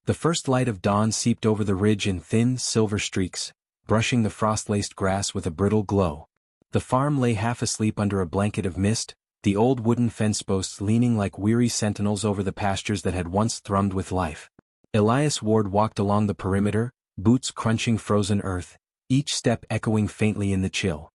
The first light of dawn seeped over the ridge in thin, silver streaks, brushing the frost-laced grass with a brittle glow. The farm lay half asleep under a blanket of mist, the old wooden fence posts leaning like weary sentinels over the pastures that had once thrummed with life. Elias Ward walked along the perimeter, boots crunching frozen earth, each step echoing faintly in the chill.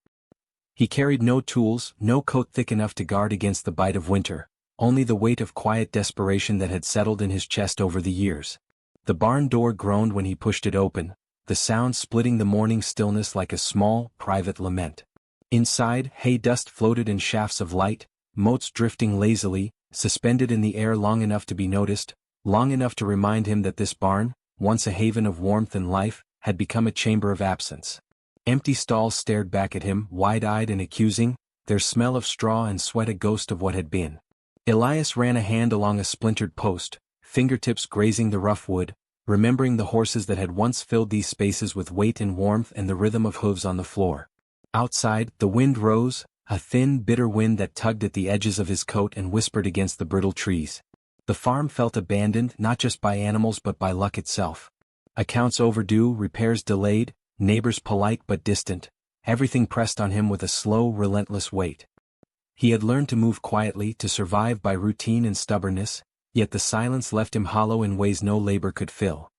He carried no tools, no coat thick enough to guard against the bite of winter, only the weight of quiet desperation that had settled in his chest over the years. The barn door groaned when he pushed it open, the sound splitting the morning stillness like a small, private lament. Inside, hay dust floated in shafts of light, motes drifting lazily, suspended in the air long enough to be noticed, long enough to remind him that this barn, once a haven of warmth and life, had become a chamber of absence. Empty stalls stared back at him, wide-eyed and accusing, their smell of straw and sweat a ghost of what had been. Elias ran a hand along a splintered post, fingertips grazing the rough wood, remembering the horses that had once filled these spaces with weight and warmth and the rhythm of hooves on the floor. Outside, the wind rose, a thin, bitter wind that tugged at the edges of his coat and whispered against the brittle trees. The farm felt abandoned not just by animals but by luck itself. Accounts overdue, repairs delayed, neighbors polite but distant, everything pressed on him with a slow, relentless weight. He had learned to move quietly, to survive by routine and stubbornness, yet the silence left him hollow in ways no labor could fill.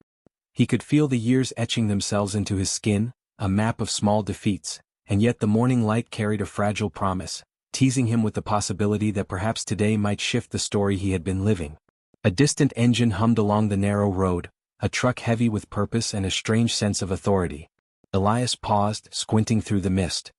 He could feel the years etching themselves into his skin, a map of small defeats, and yet the morning light carried a fragile promise, teasing him with the possibility that perhaps today might shift the story he had been living. A distant engine hummed along the narrow road, a truck heavy with purpose and a strange sense of authority. Elias paused, squinting through the mist.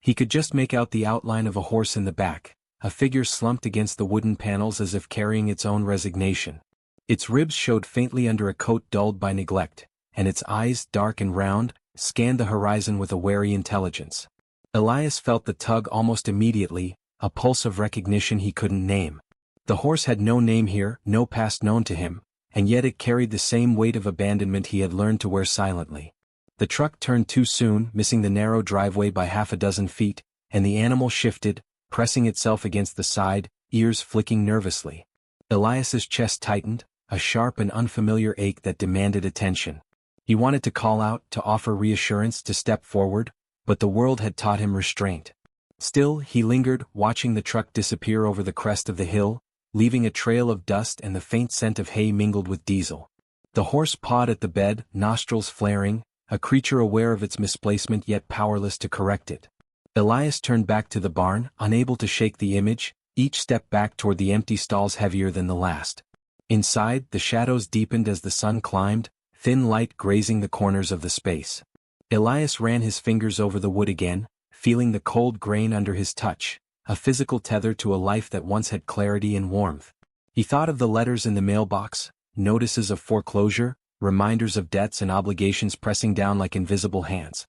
He could just make out the outline of a horse in the back, a figure slumped against the wooden panels as if carrying its own resignation. Its ribs showed faintly under a coat dulled by neglect, and its eyes, dark and round, scanned the horizon with a wary intelligence. Elias felt the tug almost immediately, a pulse of recognition he couldn't name. The horse had no name here, no past known to him, and yet it carried the same weight of abandonment he had learned to wear silently. The truck turned too soon, missing the narrow driveway by half a dozen feet, and the animal shifted, pressing itself against the side, ears flicking nervously. Elias's chest tightened, a sharp and unfamiliar ache that demanded attention. He wanted to call out, to offer reassurance, to step forward, but the world had taught him restraint. Still, he lingered, watching the truck disappear over the crest of the hill, leaving a trail of dust and the faint scent of hay mingled with diesel. The horse pawed at the bed, nostrils flaring, a creature aware of its misplacement yet powerless to correct it. Elias turned back to the barn, unable to shake the image, each step back toward the empty stalls heavier than the last. Inside, the shadows deepened as the sun climbed, thin light grazing the corners of the space. Elias ran his fingers over the wood again, feeling the cold grain under his touch, a physical tether to a life that once had clarity and warmth. He thought of the letters in the mailbox, notices of foreclosure, reminders of debts and obligations pressing down like invisible hands.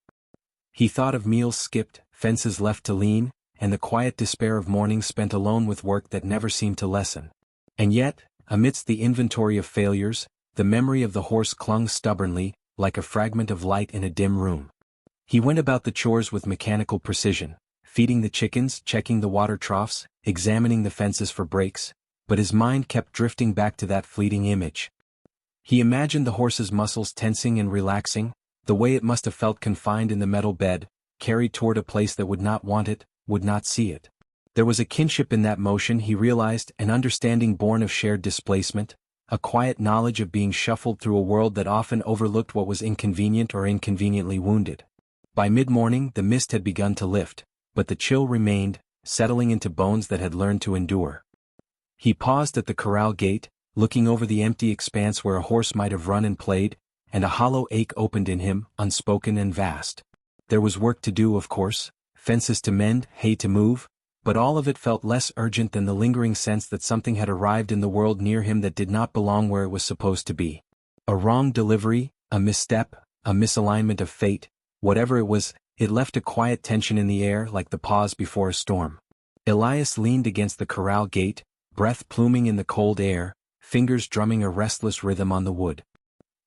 He thought of meals skipped, fences left to lean, and the quiet despair of mornings spent alone with work that never seemed to lessen. And yet, amidst the inventory of failures, the memory of the horse clung stubbornly, like a fragment of light in a dim room. He went about the chores with mechanical precision, feeding the chickens, checking the water troughs, examining the fences for breaks, but his mind kept drifting back to that fleeting image. He imagined the horse's muscles tensing and relaxing, the way it must have felt confined in the metal bed, carried toward a place that would not want it, would not see it. There was a kinship in that motion, he realized, an understanding born of shared displacement, a quiet knowledge of being shuffled through a world that often overlooked what was inconvenient or inconveniently wounded. By mid-morning, the mist had begun to lift, but the chill remained, settling into bones that had learned to endure. He paused at the corral gate, looking over the empty expanse where a horse might have run and played, and a hollow ache opened in him, unspoken and vast. There was work to do, of course, fences to mend, hay to move, but all of it felt less urgent than the lingering sense that something had arrived in the world near him that did not belong where it was supposed to be. A wrong delivery, a misstep, a misalignment of fate, whatever it was, it left a quiet tension in the air like the pause before a storm. Elias leaned against the corral gate, breath pluming in the cold air, fingers drumming a restless rhythm on the wood.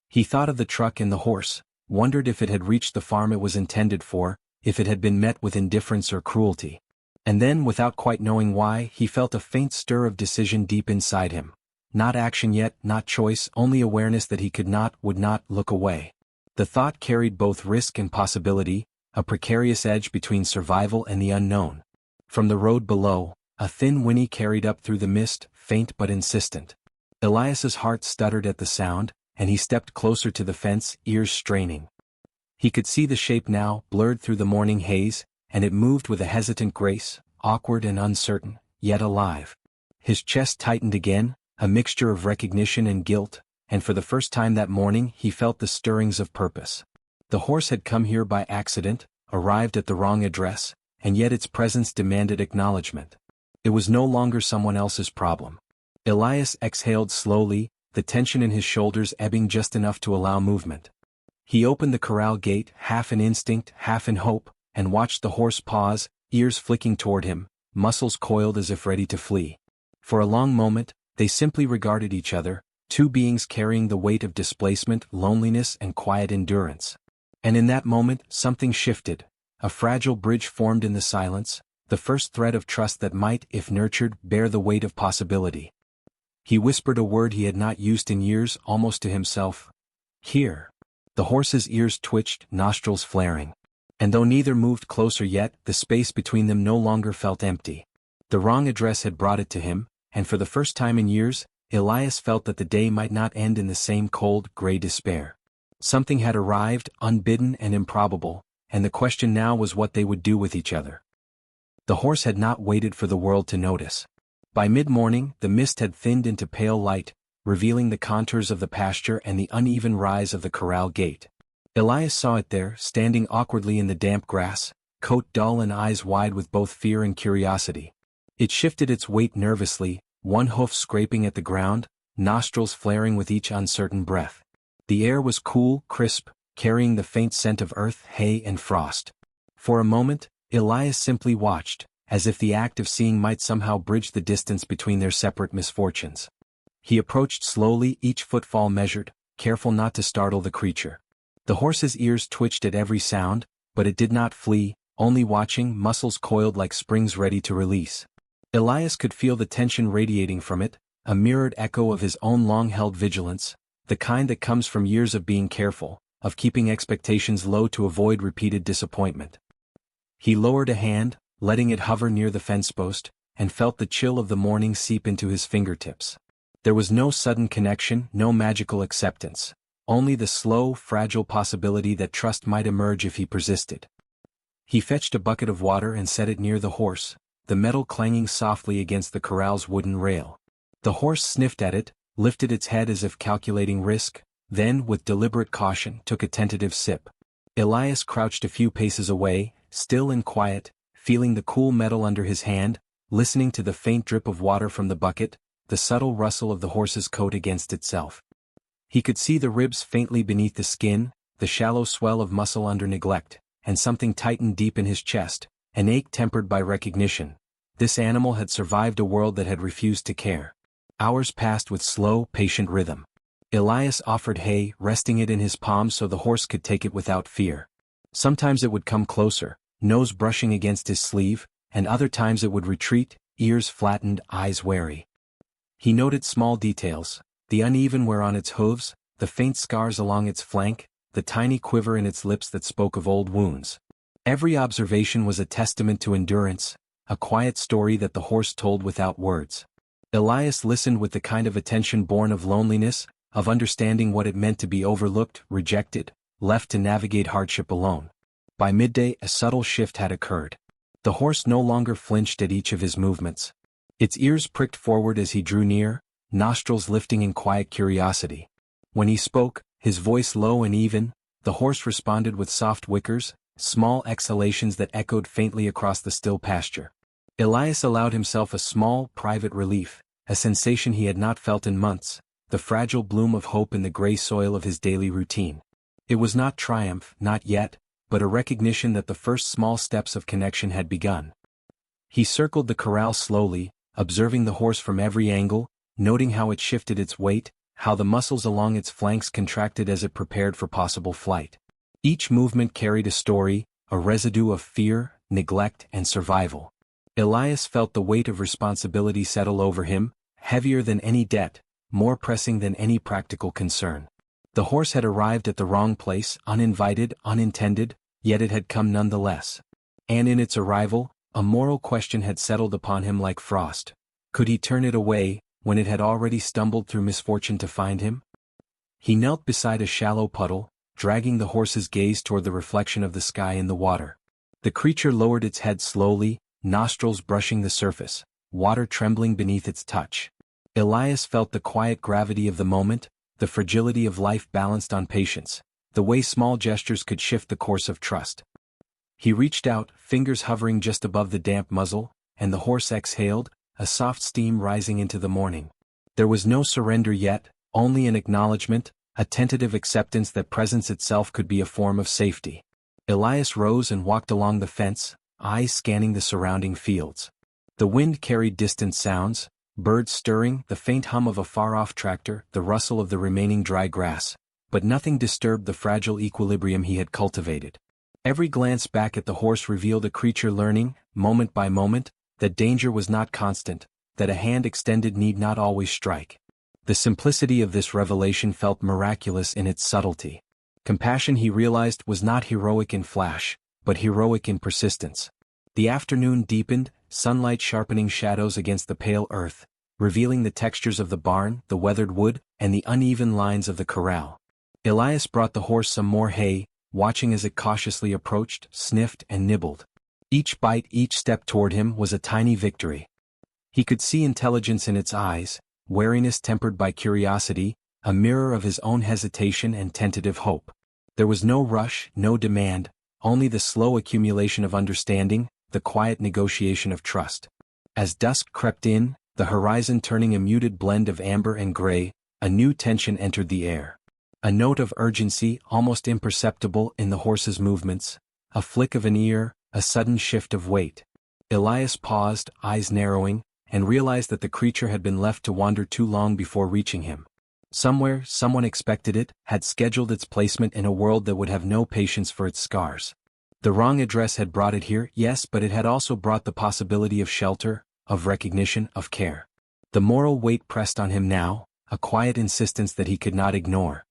He thought of the truck and the horse, wondered if it had reached the farm it was intended for, if it had been met with indifference or cruelty. And then, without quite knowing why, he felt a faint stir of decision deep inside him. Not action yet, not choice, only awareness that he would not look away. The thought carried both risk and possibility, a precarious edge between survival and the unknown. From the road below, a thin whinny carried up through the mist, faint but insistent. Elias's heart stuttered at the sound, and he stepped closer to the fence, ears straining. He could see the shape now, blurred through the morning haze, and it moved with a hesitant grace, awkward and uncertain, yet alive. His chest tightened again, a mixture of recognition and guilt, and for the first time that morning he felt the stirrings of purpose. The horse had come here by accident, arrived at the wrong address, and yet its presence demanded acknowledgement. It was no longer someone else's problem. Elias exhaled slowly, the tension in his shoulders ebbing just enough to allow movement. He opened the corral gate, half in instinct, half in hope, and watched the horse pause, ears flicking toward him, muscles coiled as if ready to flee. For a long moment, they simply regarded each other, two beings carrying the weight of displacement, loneliness, and quiet endurance. And in that moment, something shifted. A fragile bridge formed in the silence, the first thread of trust that might, if nurtured, bear the weight of possibility. He whispered a word he had not used in years, almost to himself. Here. The horse's ears twitched, nostrils flaring. And though neither moved closer yet, the space between them no longer felt empty. The wrong address had brought it to him, and for the first time in years, Elias felt that the day might not end in the same cold, gray despair. Something had arrived, unbidden and improbable, and the question now was what they would do with each other. The horse had not waited for the world to notice. By mid-morning, the mist had thinned into pale light, revealing the contours of the pasture and the uneven rise of the corral gate. Elias saw it there, standing awkwardly in the damp grass, coat dull and eyes wide with both fear and curiosity. It shifted its weight nervously, one hoof scraping at the ground, nostrils flaring with each uncertain breath. The air was cool, crisp, carrying the faint scent of earth, hay and frost. For a moment, Elias simply watched, as if the act of seeing might somehow bridge the distance between their separate misfortunes. He approached slowly, each footfall measured, careful not to startle the creature. The horse's ears twitched at every sound, but it did not flee, only watching, muscles coiled like springs ready to release. Elias could feel the tension radiating from it, a mirrored echo of his own long-held vigilance, the kind that comes from years of being careful, of keeping expectations low to avoid repeated disappointment. He lowered a hand, letting it hover near the fence post, and felt the chill of the morning seep into his fingertips. There was no sudden connection, no magical acceptance, only the slow, fragile possibility that trust might emerge if he persisted. He fetched a bucket of water and set it near the horse, the metal clanging softly against the corral's wooden rail. The horse sniffed at it, lifted its head as if calculating risk, then, with deliberate caution, took a tentative sip. Elias crouched a few paces away, still and quiet, feeling the cool metal under his hand, listening to the faint drip of water from the bucket, the subtle rustle of the horse's coat against itself. He could see the ribs faintly beneath the skin, the shallow swell of muscle under neglect, and something tightened deep in his chest, an ache tempered by recognition. This animal had survived a world that had refused to care. Hours passed with slow, patient rhythm. Elias offered hay, resting it in his palms so the horse could take it without fear. Sometimes it would come closer, nose brushing against his sleeve, and other times it would retreat, ears flattened, eyes wary. He noted small details, the uneven wear on its hooves, the faint scars along its flank, the tiny quiver in its lips that spoke of old wounds. Every observation was a testament to endurance, a quiet story that the horse told without words. Elias listened with the kind of attention born of loneliness, of understanding what it meant to be overlooked, rejected, left to navigate hardship alone. By midday, a subtle shift had occurred. The horse no longer flinched at each of his movements. Its ears pricked forward as he drew near, nostrils lifting in quiet curiosity. When he spoke, his voice low and even, the horse responded with soft whickers, small exhalations that echoed faintly across the still pasture. Elias allowed himself a small, private relief, a sensation he had not felt in months, the fragile bloom of hope in the gray soil of his daily routine. It was not triumph, not yet, but a recognition that the first small steps of connection had begun. He circled the corral slowly, observing the horse from every angle, noting how it shifted its weight, how the muscles along its flanks contracted as it prepared for possible flight. Each movement carried a story, a residue of fear, neglect, and survival. Elias felt the weight of responsibility settle over him, heavier than any debt, more pressing than any practical concern. The horse had arrived at the wrong place, uninvited, unintended, yet it had come nonetheless. And in its arrival, a moral question had settled upon him like frost. Could he turn it away, when it had already stumbled through misfortune to find him? He knelt beside a shallow puddle, dragging the horse's gaze toward the reflection of the sky in the water. The creature lowered its head slowly, nostrils brushing the surface, water trembling beneath its touch. Elias felt the quiet gravity of the moment, the fragility of life balanced on patience, the way small gestures could shift the course of trust. He reached out, fingers hovering just above the damp muzzle, and the horse exhaled, a soft steam rising into the morning. There was no surrender yet, only an acknowledgement, a tentative acceptance that presence itself could be a form of safety. Elias rose and walked along the fence, eyes scanning the surrounding fields. The wind carried distant sounds, birds stirring, the faint hum of a far-off tractor, the rustle of the remaining dry grass, but nothing disturbed the fragile equilibrium he had cultivated. Every glance back at the horse revealed a creature learning, moment by moment, that danger was not constant, that a hand extended need not always strike. The simplicity of this revelation felt miraculous in its subtlety. Compassion, he realized, was not heroic in flash, but heroic in persistence. The afternoon deepened, sunlight sharpening shadows against the pale earth, revealing the textures of the barn, the weathered wood, and the uneven lines of the corral. Elias brought the horse some more hay, watching as it cautiously approached, sniffed, and nibbled. Each bite, each step toward him was a tiny victory. He could see intelligence in its eyes, wariness tempered by curiosity, a mirror of his own hesitation and tentative hope. There was no rush, no demand, only the slow accumulation of understanding, the quiet negotiation of trust. As dusk crept in, the horizon turning a muted blend of amber and gray, a new tension entered the air. A note of urgency, almost imperceptible in the horse's movements, a flick of an ear, a sudden shift of weight. Elias paused, eyes narrowing, and realized that the creature had been left to wander too long before reaching him. Somewhere, someone expected it, had scheduled its placement in a world that would have no patience for its scars. The wrong address had brought it here, yes, but it had also brought the possibility of shelter, of recognition, of care. The moral weight pressed on him now, a quiet insistence that he could not ignore.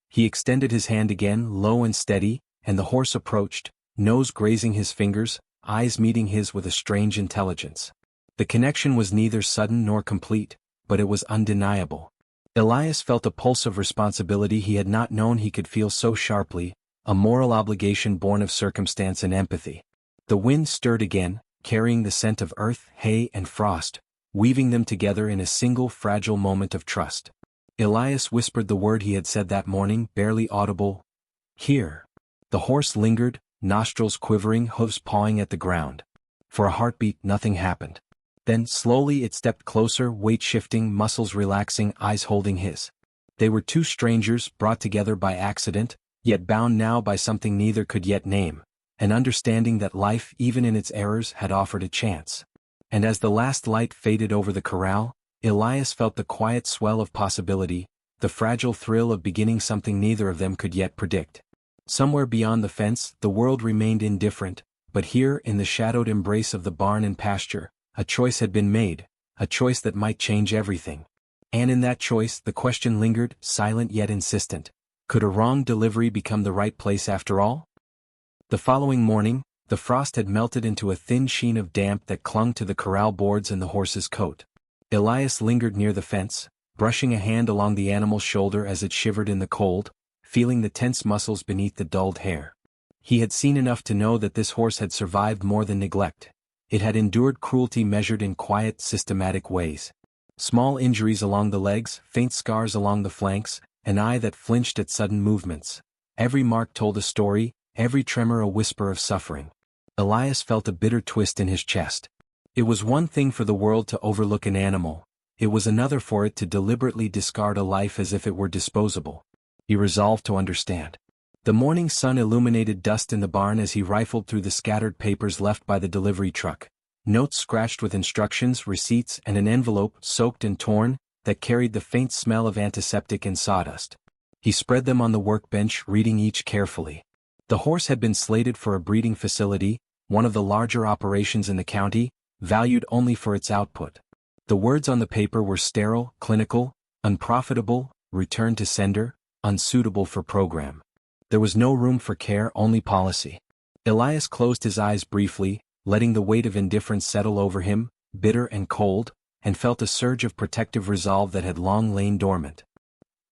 He extended his hand again, low and steady, and the horse approached, nose grazing his fingers, eyes meeting his with a strange intelligence. The connection was neither sudden nor complete, but it was undeniable. Elias felt a pulse of responsibility he had not known he could feel so sharply, a moral obligation born of circumstance and empathy. The wind stirred again, carrying the scent of earth, hay, and frost, weaving them together in a single fragile moment of trust. Elias whispered the word he had said that morning, barely audible. Here. The horse lingered, nostrils quivering, hooves pawing at the ground. For a heartbeat, nothing happened. Then, slowly it stepped closer, weight shifting, muscles relaxing, eyes holding his. They were two strangers, brought together by accident, yet bound now by something neither could yet name, an understanding that life, even in its errors, had offered a chance. And as the last light faded over the corral, Elias felt the quiet swell of possibility, the fragile thrill of beginning something neither of them could yet predict. Somewhere beyond the fence, the world remained indifferent, but here, in the shadowed embrace of the barn and pasture, a choice had been made, a choice that might change everything. And in that choice, the question lingered, silent yet insistent. Could a wrong delivery become the right place after all? The following morning, the frost had melted into a thin sheen of damp that clung to the corral boards and the horse's coat. Elias lingered near the fence, brushing a hand along the animal's shoulder as it shivered in the cold, feeling the tense muscles beneath the dulled hair. He had seen enough to know that this horse had survived more than neglect. It had endured cruelty measured in quiet, systematic ways. Small injuries along the legs, faint scars along the flanks, an eye that flinched at sudden movements. Every mark told a story, every tremor a whisper of suffering. Elias felt a bitter twist in his chest. It was one thing for the world to overlook an animal, it was another for it to deliberately discard a life as if it were disposable. He resolved to understand. The morning sun illuminated dust in the barn as he rifled through the scattered papers left by the delivery truck. Notes scratched with instructions, receipts, and an envelope, soaked and torn, that carried the faint smell of antiseptic and sawdust. He spread them on the workbench, reading each carefully. The horse had been slated for a breeding facility, one of the larger operations in the county, valued only for its output. The words on the paper were sterile, clinical, Unprofitable, return to sender, unsuitable for program. There was no room for care, only policy. Elias closed his eyes briefly, letting the weight of indifference settle over him, bitter and cold, and felt a surge of protective resolve that had long lain dormant.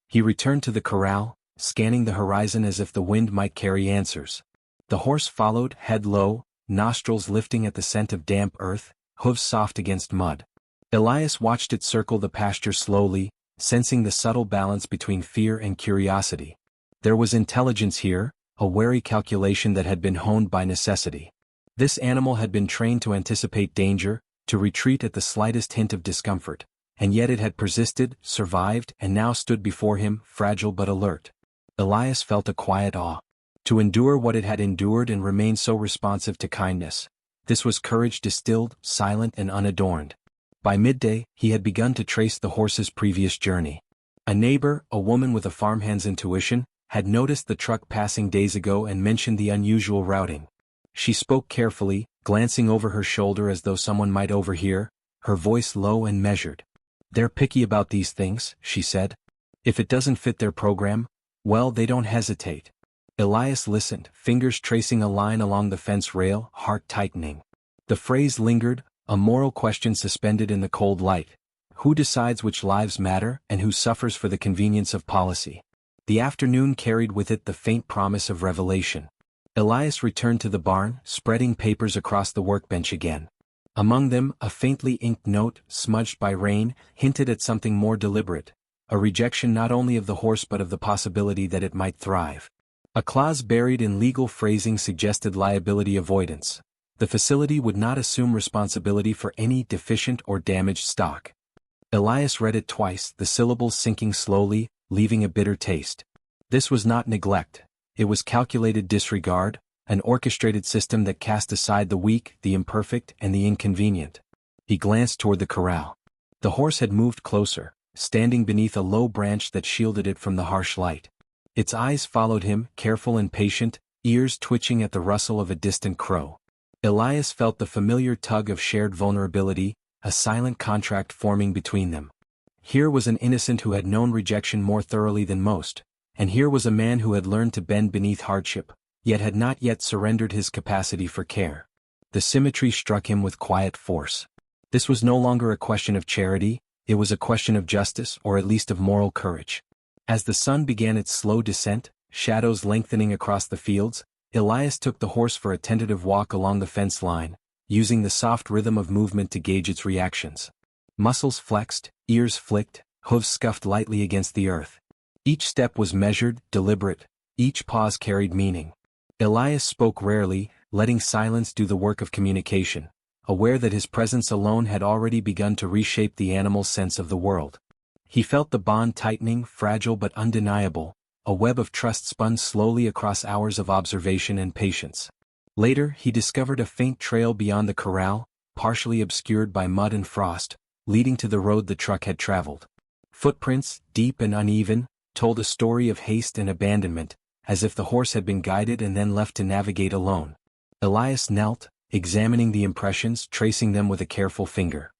He returned to the corral, scanning the horizon as if the wind might carry answers. The horse followed, head low, nostrils lifting at the scent of damp earth, hooves soft against mud. Elias watched it circle the pasture slowly, sensing the subtle balance between fear and curiosity. There was intelligence here, a wary calculation that had been honed by necessity. This animal had been trained to anticipate danger, to retreat at the slightest hint of discomfort, and yet it had persisted, survived, and now stood before him, fragile but alert. Elias felt a quiet awe. To endure what it had endured and remain so responsive to kindness, this was courage distilled, silent and unadorned. By midday, he had begun to trace the horse's previous journey. A neighbor, a woman with a farmhand's intuition, had noticed the truck passing days ago and mentioned the unusual routing. She spoke carefully, glancing over her shoulder as though someone might overhear, her voice low and measured. "They're picky about these things," she said. "If it doesn't fit their program, well, they don't hesitate." Elias listened, fingers tracing a line along the fence rail, heart tightening. The phrase lingered, a moral question suspended in the cold light. Who decides which lives matter and who suffers for the convenience of policy? The afternoon carried with it the faint promise of revelation. Elias returned to the barn, spreading papers across the workbench again. Among them, a faintly inked note, smudged by rain, hinted at something more deliberate, a rejection not only of the horse but of the possibility that it might thrive. A clause buried in legal phrasing suggested liability avoidance. The facility would not assume responsibility for any deficient or damaged stock. Elias read it twice, the syllables sinking slowly, leaving a bitter taste. This was not neglect. It was calculated disregard, an orchestrated system that cast aside the weak, the imperfect, and the inconvenient. He glanced toward the corral. The horse had moved closer, standing beneath a low branch that shielded it from the harsh light. Its eyes followed him, careful and patient, ears twitching at the rustle of a distant crow. Elias felt the familiar tug of shared vulnerability, a silent contract forming between them. Here was an innocent who had known rejection more thoroughly than most, and here was a man who had learned to bend beneath hardship, yet had not yet surrendered his capacity for care. The symmetry struck him with quiet force. This was no longer a question of charity, it was a question of justice, or at least of moral courage. As the sun began its slow descent, shadows lengthening across the fields, Elias took the horse for a tentative walk along the fence line, using the soft rhythm of movement to gauge its reactions. Muscles flexed, ears flicked, hooves scuffed lightly against the earth. Each step was measured, deliberate, each pause carried meaning. Elias spoke rarely, letting silence do the work of communication, aware that his presence alone had already begun to reshape the animal's sense of the world. He felt the bond tightening, fragile but undeniable, a web of trust spun slowly across hours of observation and patience. Later, he discovered a faint trail beyond the corral, partially obscured by mud and frost, leading to the road the truck had traveled. Footprints, deep and uneven, told a story of haste and abandonment, as if the horse had been guided and then left to navigate alone. Elias knelt, examining the impressions, tracing them with a careful finger.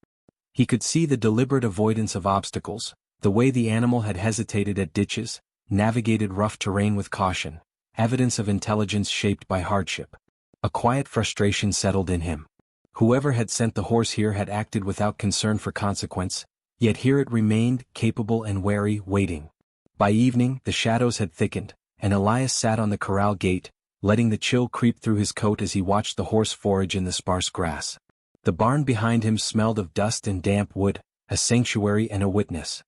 He could see the deliberate avoidance of obstacles, the way the animal had hesitated at ditches, navigated rough terrain with caution, evidence of intelligence shaped by hardship. A quiet frustration settled in him. Whoever had sent the horse here had acted without concern for consequence, yet here it remained, capable and wary, waiting. By evening, the shadows had thickened, and Elias sat on the corral gate, letting the chill creep through his coat as he watched the horse forage in the sparse grass. The barn behind him smelled of dust and damp wood, a sanctuary and a witness.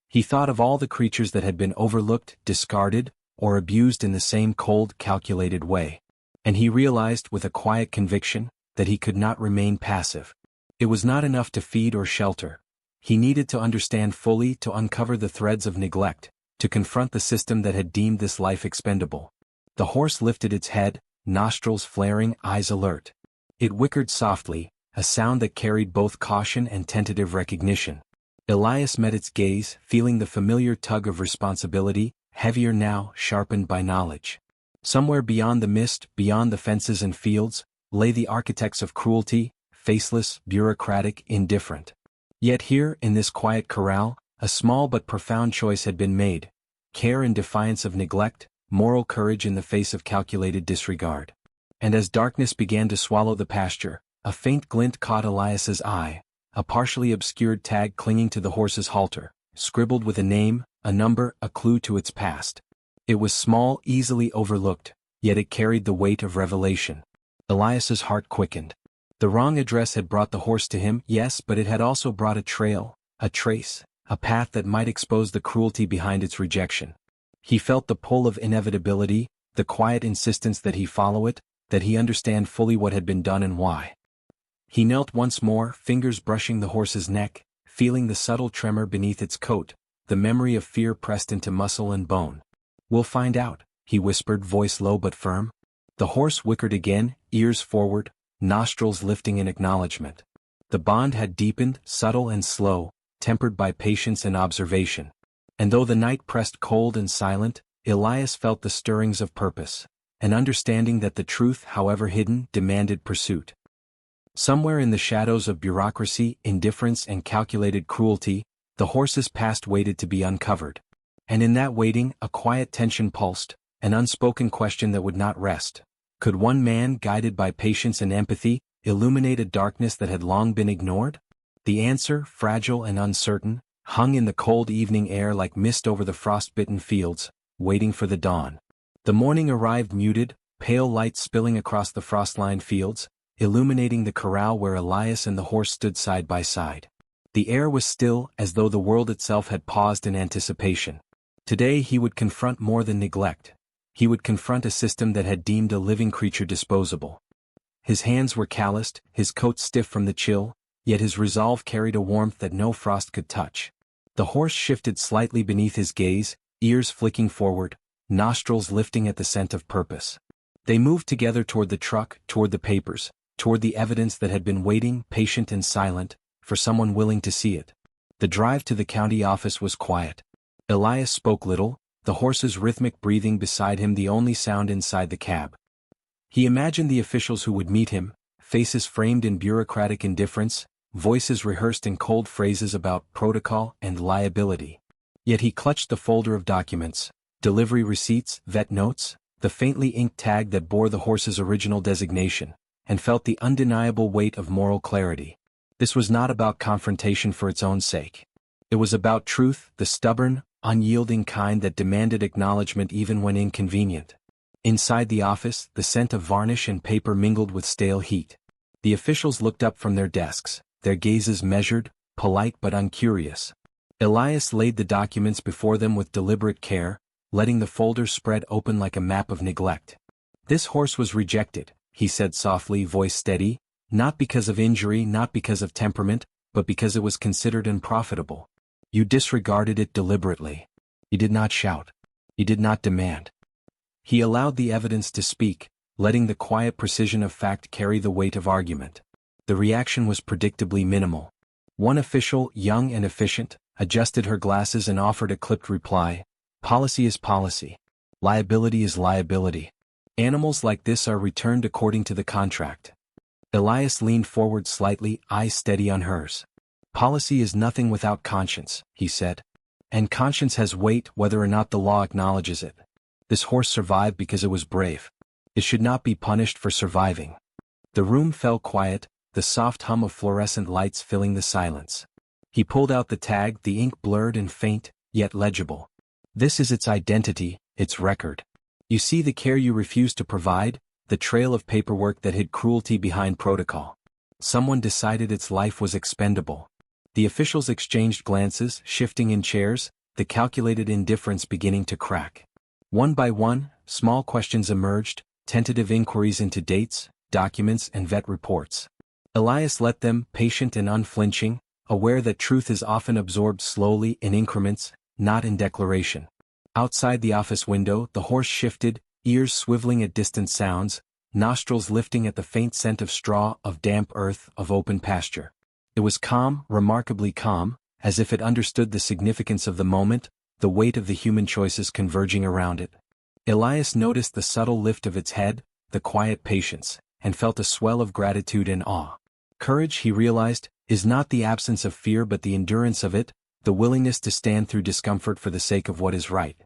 He thought of all the creatures that had been overlooked, discarded, or abused in the same cold, calculated way. And he realized with a quiet conviction that he could not remain passive. It was not enough to feed or shelter. He needed to understand fully, to uncover the threads of neglect, to confront the system that had deemed this life expendable. The horse lifted its head, nostrils flaring, eyes alert. It whickered softly, a sound that carried both caution and tentative recognition. Elias met its gaze, feeling the familiar tug of responsibility, heavier now, sharpened by knowledge. Somewhere beyond the mist, beyond the fences and fields, lay the architects of cruelty, faceless, bureaucratic, indifferent. Yet here, in this quiet corral, A small but profound choice had been made: care in defiance of neglect, moral courage in the face of calculated disregard. And as darkness began to swallow the pasture, a faint glint caught Elias's eye, a partially obscured tag clinging to the horse's halter, scribbled with a name, a number, a clue to its past. It was small, easily overlooked, yet it carried the weight of revelation. Elias's heart quickened. The wrong address had brought the horse to him, yes, but it had also brought a trail, a trace, a path that might expose the cruelty behind its rejection. He felt the pull of inevitability, the quiet insistence that he follow it, that he understand fully what had been done and why. He knelt once more, fingers brushing the horse's neck, feeling the subtle tremor beneath its coat, the memory of fear pressed into muscle and bone. "We'll find out," he whispered, voice low but firm. The horse whickered again, ears forward, nostrils lifting in acknowledgement. The bond had deepened, subtle and slow, tempered by patience and observation. And though the night pressed cold and silent, Elias felt the stirrings of purpose, an understanding that the truth, however hidden, demanded pursuit. Somewhere in the shadows of bureaucracy, indifference and calculated cruelty, the horse's past waited to be uncovered. And in that waiting, a quiet tension pulsed, an unspoken question that would not rest. Could one man, guided by patience and empathy, illuminate a darkness that had long been ignored? The answer, fragile and uncertain, hung in the cold evening air like mist over the frost-bitten fields, waiting for the dawn. The morning arrived muted, pale light spilling across the frost-lined fields, illuminating the corral where Elias and the horse stood side by side. The air was still, as though the world itself had paused in anticipation. Today he would confront more than neglect. He would confront a system that had deemed a living creature disposable. His hands were calloused, his coat stiff from the chill, yet his resolve carried a warmth that no frost could touch. The horse shifted slightly beneath his gaze, ears flicking forward, nostrils lifting at the scent of purpose. They moved together toward the truck, toward the papers, toward the evidence that had been waiting, patient and silent, for someone willing to see it. The drive to the county office was quiet. Elias spoke little, the horse's rhythmic breathing beside him the only sound inside the cab. He imagined the officials who would meet him, faces framed in bureaucratic indifference, voices rehearsed in cold phrases about protocol and liability. Yet he clutched the folder of documents, delivery receipts, vet notes, the faintly inked tag that bore the horse's original designation, and felt the undeniable weight of moral clarity. This was not about confrontation for its own sake. It was about truth, the stubborn, unyielding kind that demanded acknowledgement even when inconvenient. Inside the office, the scent of varnish and paper mingled with stale heat. The officials looked up from their desks, their gazes measured, polite but uncurious. Elias laid the documents before them with deliberate care, letting the folder spread open like a map of neglect. "This horse was rejected," he said softly, voice steady, "not because of injury, not because of temperament, but because it was considered unprofitable. You disregarded it deliberately. You did not shout. You did not demand." He allowed the evidence to speak, letting the quiet precision of fact carry the weight of argument. The reaction was predictably minimal. One official, young and efficient, adjusted her glasses and offered a clipped reply: "Policy is policy. Liability is liability. Animals like this are returned according to the contract." Elias leaned forward slightly, eyes steady on hers. "Policy is nothing without conscience," he said. "And conscience has weight whether or not the law acknowledges it. This horse survived because it was brave. It should not be punished for surviving." The room fell quiet, the soft hum of fluorescent lights filling the silence. He pulled out the tag, the ink blurred and faint, yet legible. "This is its identity, its record. You see the care you refused to provide, the trail of paperwork that hid cruelty behind protocol. Someone decided its life was expendable." The officials exchanged glances, shifting in chairs, the calculated indifference beginning to crack. One by one, small questions emerged, tentative inquiries into dates, documents and vet reports. Elias let them, patient and unflinching, aware that truth is often absorbed slowly in increments, not in declaration. Outside the office window, the horse shifted, ears swiveling at distant sounds, nostrils lifting at the faint scent of straw, of damp earth, of open pasture. It was calm, remarkably calm, as if it understood the significance of the moment, the weight of the human choices converging around it. Elias noticed the subtle lift of its head, the quiet patience, and felt a swell of gratitude and awe. Courage, he realized, is not the absence of fear but the endurance of it, the willingness to stand through discomfort for the sake of what is right.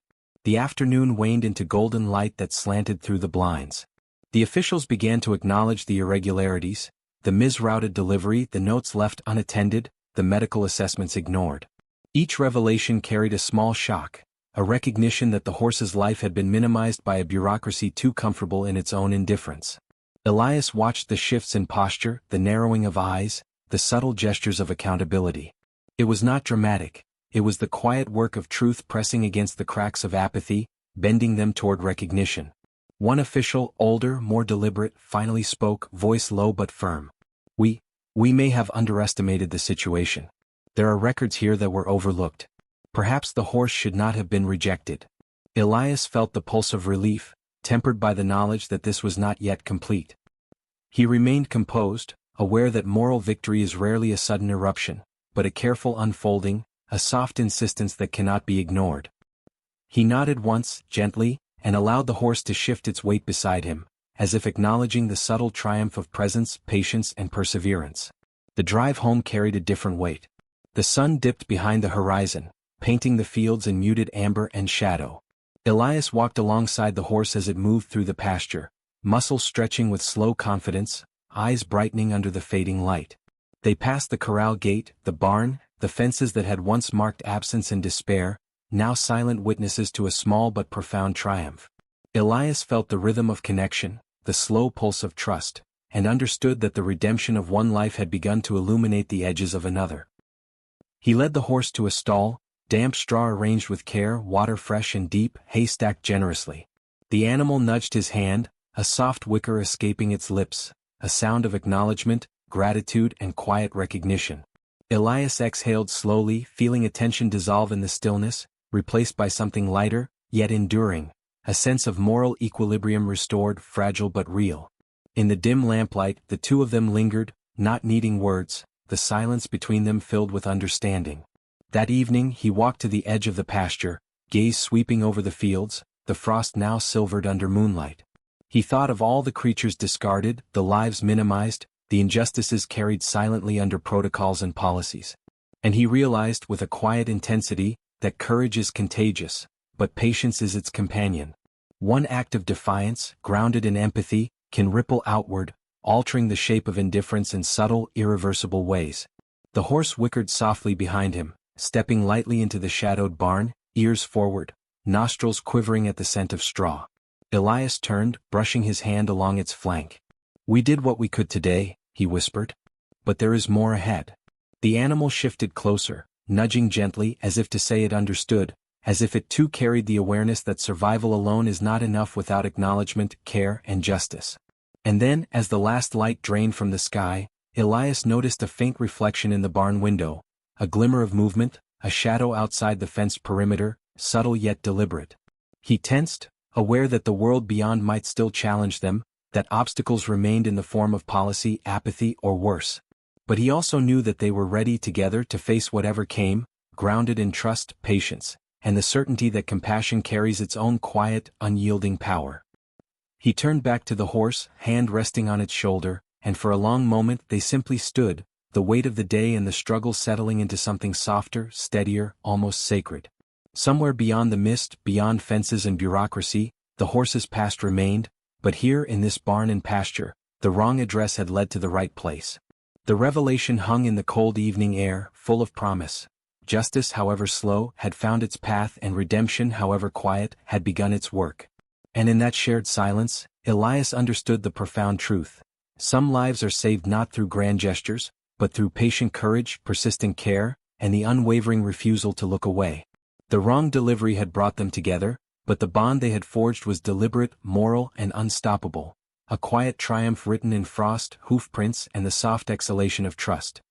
The afternoon waned into golden light that slanted through the blinds. The officials began to acknowledge the irregularities, the misrouted delivery, the notes left unattended, the medical assessments ignored. Each revelation carried a small shock, a recognition that the horse's life had been minimized by a bureaucracy too comfortable in its own indifference. Elias watched the shifts in posture, the narrowing of eyes, the subtle gestures of accountability. It was not dramatic, it was the quiet work of truth pressing against the cracks of apathy, bending them toward recognition. One official, older, more deliberate, finally spoke, voice low but firm. We may have underestimated the situation. There are records here that were overlooked. Perhaps the horse should not have been rejected. Elias felt the pulse of relief, tempered by the knowledge that this was not yet complete. He remained composed, aware that moral victory is rarely a sudden eruption, but a careful unfolding, a soft insistence that cannot be ignored. He nodded once, gently, and allowed the horse to shift its weight beside him, as if acknowledging the subtle triumph of presence, patience, and perseverance. The drive home carried a different weight. The sun dipped behind the horizon, painting the fields in muted amber and shadow. Elias walked alongside the horse as it moved through the pasture, muscles stretching with slow confidence, eyes brightening under the fading light. They passed the corral gate, the barn, the fences that had once marked absence and despair, now silent witnesses to a small but profound triumph. Elias felt the rhythm of connection, the slow pulse of trust, and understood that the redemption of one life had begun to illuminate the edges of another. He led the horse to a stall, damp straw arranged with care, water fresh and deep, hay stacked generously. The animal nudged his hand, a soft wicker escaping its lips, a sound of acknowledgement, gratitude and quiet recognition. Elias exhaled slowly, feeling attention dissolve in the stillness, replaced by something lighter, yet enduring, a sense of moral equilibrium restored, fragile but real. In the dim lamplight, the two of them lingered, not needing words, the silence between them filled with understanding. That evening he walked to the edge of the pasture, gaze sweeping over the fields, the frost now silvered under moonlight. He thought of all the creatures discarded, the lives minimized, the injustices carried silently under protocols and policies. And he realized with a quiet intensity that courage is contagious, but patience is its companion. One act of defiance, grounded in empathy, can ripple outward, altering the shape of indifference in subtle, irreversible ways. The horse whickered softly behind him, stepping lightly into the shadowed barn, ears forward, nostrils quivering at the scent of straw. Elias turned, brushing his hand along its flank. "We did what we could today," he whispered. "But there is more ahead." The animal shifted closer, nudging gently as if to say it understood, as if it too carried the awareness that survival alone is not enough without acknowledgement, care, and justice. And then, as the last light drained from the sky, Elias noticed a faint reflection in the barn window, a glimmer of movement, a shadow outside the fenced perimeter, subtle yet deliberate. He tensed, aware that the world beyond might still challenge them, that obstacles remained in the form of policy, apathy, or worse. But he also knew that they were ready together to face whatever came, grounded in trust, patience, and the certainty that compassion carries its own quiet, unyielding power. He turned back to the horse, hand resting on its shoulder, and for a long moment they simply stood, the weight of the day and the struggle settling into something softer, steadier, almost sacred. Somewhere beyond the mist, beyond fences and bureaucracy, the horse's past remained, but here in this barn and pasture, the wrong address had led to the right place. The revelation hung in the cold evening air, full of promise. Justice, however slow, had found its path, and redemption, however quiet, had begun its work. And in that shared silence, Elias understood the profound truth. Some lives are saved not through grand gestures, but through patient courage, persistent care, and the unwavering refusal to look away. The wrong delivery had brought them together, but the bond they had forged was deliberate, moral, and unstoppable. A quiet triumph written in frost, hoof prints, and the soft exhalation of trust.